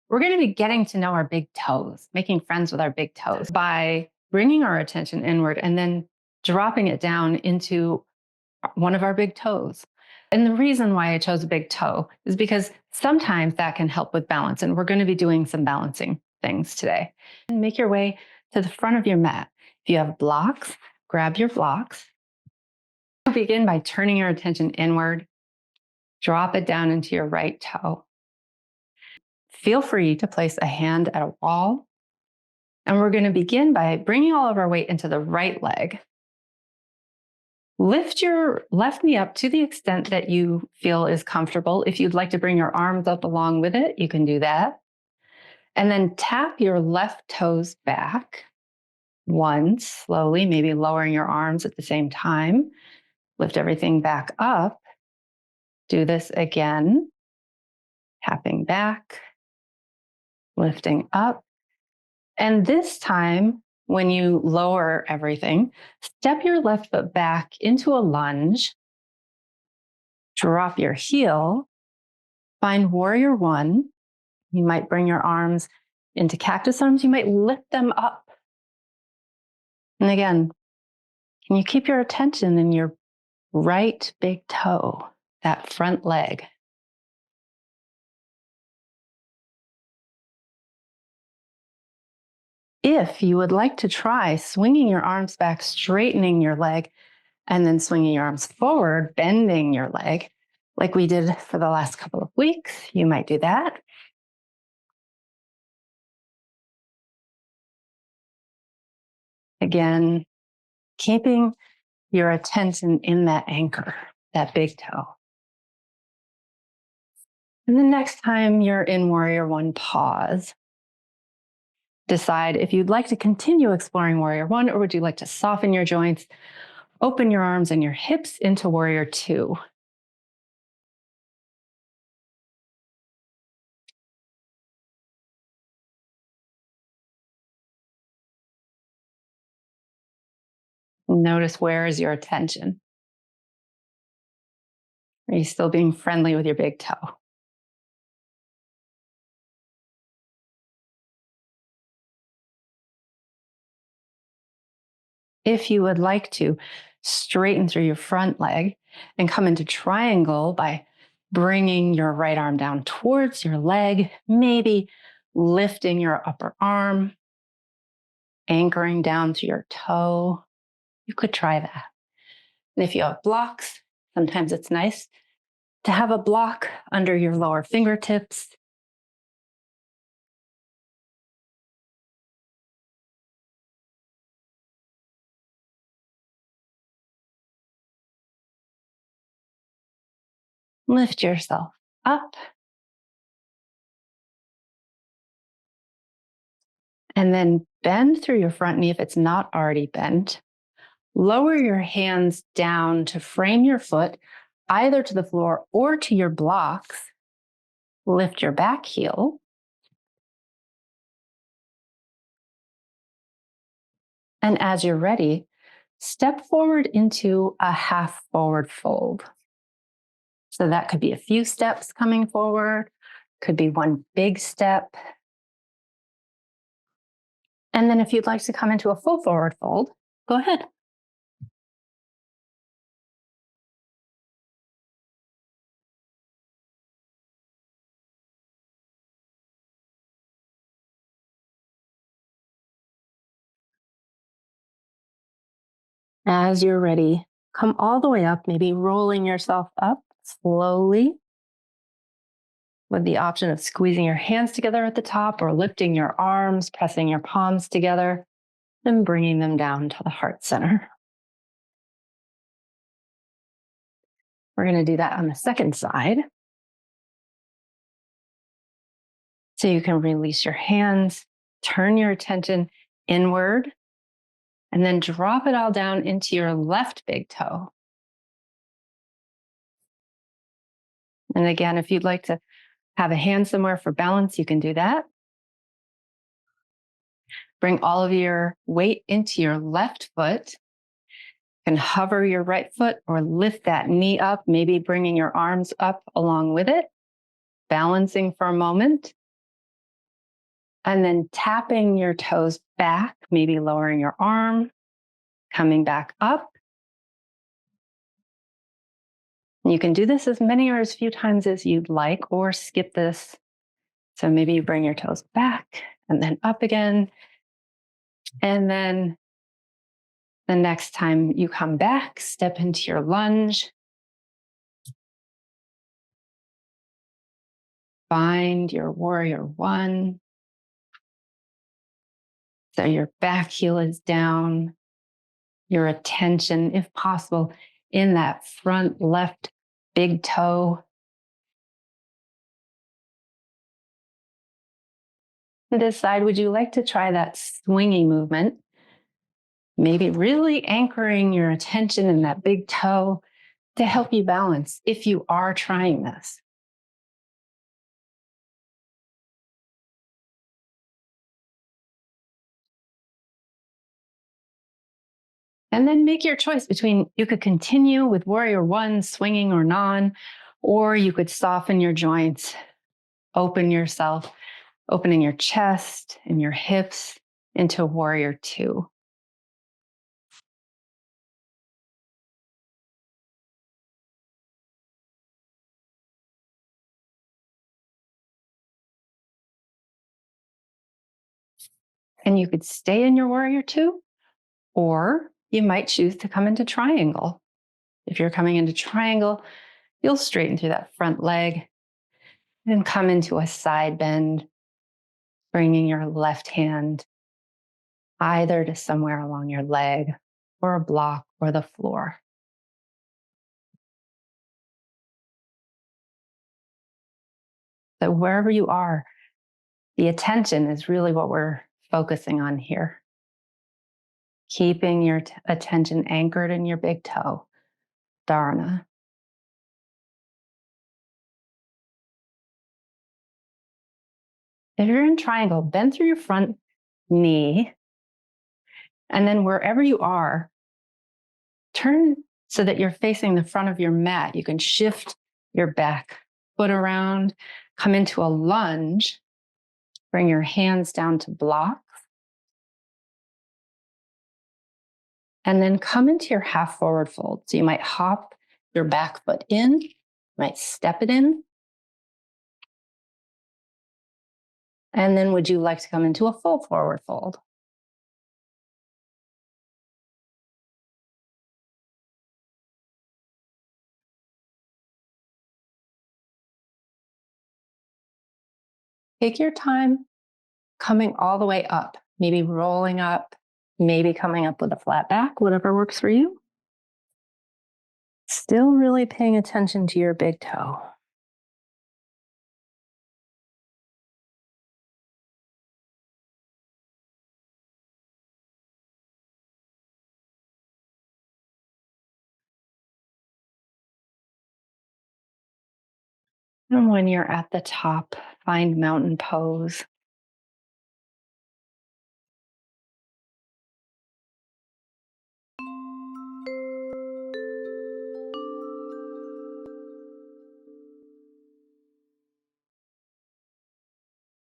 we're going to be getting to know our big toes, making friends with our big toes by bringing our attention inward and then dropping it down into one of our big toes. And the reason why I chose a big toe is because sometimes that can help with balance. And we're going to be doing some balancing things today. And make your way to the front of your mat. If you have blocks, grab your blocks. Begin by turning your attention inward. Drop it down into your right toe. Feel free to place a hand at a wall. And we're going to begin by bringing all of our weight into the right leg. Lift your left knee up to the extent that you feel is comfortable. If you'd like to bring your arms up along with it, you can do that. And then tap your left toes back once, slowly, maybe lowering your arms at the same time. Lift everything back up. Do this again. Tapping back, lifting up. And this time, when you lower everything, step your left foot back into a lunge. Drop your heel. Find warrior one. You might bring your arms into cactus arms. You might lift them up. And again, can you keep your attention in your right big toe, that front leg? If you would like to try swinging your arms back, straightening your leg, and then swinging your arms forward, bending your leg, like we did for the last couple of weeks, you might do that. Again, keeping your attention in that anchor, that big toe. And the next time you're in Warrior One, pause. Decide if you'd like to continue exploring Warrior One, or would you like to soften your joints, open your arms and your hips into Warrior Two. Notice, where is your attention? Are you still being friendly with your big toe? If you would like to, straighten through your front leg and come into triangle by bringing your right arm down towards your leg, maybe lifting your upper arm, anchoring down to your toe. You could try that. And if you have blocks, sometimes it's nice to have a block under your lower fingertips. Lift yourself up. And then bend through your front knee if it's not already bent. Lower your hands down to frame your foot either to the floor or to your blocks. Lift your back heel. And as you're ready, step forward into a half forward fold. So that could be a few steps coming forward, could be one big step. And then if you'd like to come into a full forward fold, go ahead. As you're ready, come all the way up, maybe rolling yourself up slowly, with the option of squeezing your hands together at the top or lifting your arms, pressing your palms together, and bringing them down to the heart center. We're going to do that on the second side. So you can release your hands, turn your attention inward, and then drop it all down into your left big toe. And again, if you'd like to have a hand somewhere for balance, you can do that. Bring all of your weight into your left foot. You can hover your right foot or lift that knee up, maybe bringing your arms up along with it, balancing for a moment. And then tapping your toes back, maybe lowering your arm, coming back up. You can do this as many or as few times as you'd like, or skip this. So maybe you bring your toes back and then up again. And then the next time you come back, step into your lunge. Find your warrior one. So your back heel is down, your attention, if possible, in that front left big toe. And decide, would you like to try that swinging movement? Maybe really anchoring your attention in that big toe to help you balance if you are trying this. And then make your choice between you could continue with warrior one, swinging or non, or you could soften your joints, open yourself, opening your chest and your hips into warrior two. And you could stay in your warrior two, or you might choose to come into triangle. If you're coming into triangle, you'll straighten through that front leg and come into a side bend, bringing your left hand either to somewhere along your leg or a block or the floor. So wherever you are, the attention is really what we're focusing on here. Keeping your attention anchored in your big toe, dharna. If you're in triangle, bend through your front knee. And then wherever you are, turn so that you're facing the front of your mat. You can shift your back foot around, come into a lunge, bring your hands down to block, and then come into your half forward fold. So you might hop your back foot in, might step it in. And then would you like to come into a full forward fold? Take your time coming all the way up, maybe rolling up, maybe coming up with a flat back, whatever works for you. Still really paying attention to your big toe. And when you're at the top, find mountain pose.